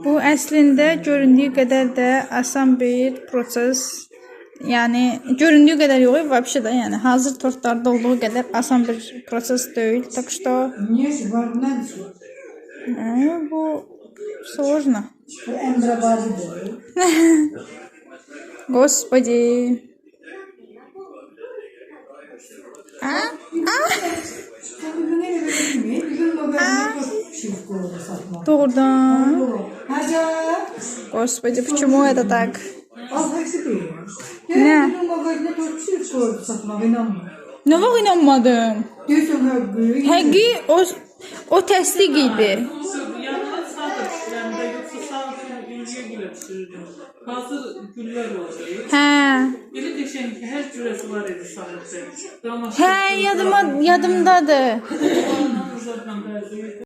Bu əslində göründüyü qədər də asan bir proses. Yəni göründüyü qədər yox, vəbşə də, yəni hazır tortlarda olduğu qədər asan bir proses deyil. Так что bu сложно. Господи. Doğrudan. Господи, почему это так? Ne? Ne var inanmadım. Həqiqi o təsdiq idi. Hazır güller oluyor. Hə. Biri deşen ki her cüresi var idi sağlıkta. Hə, yadımdadır.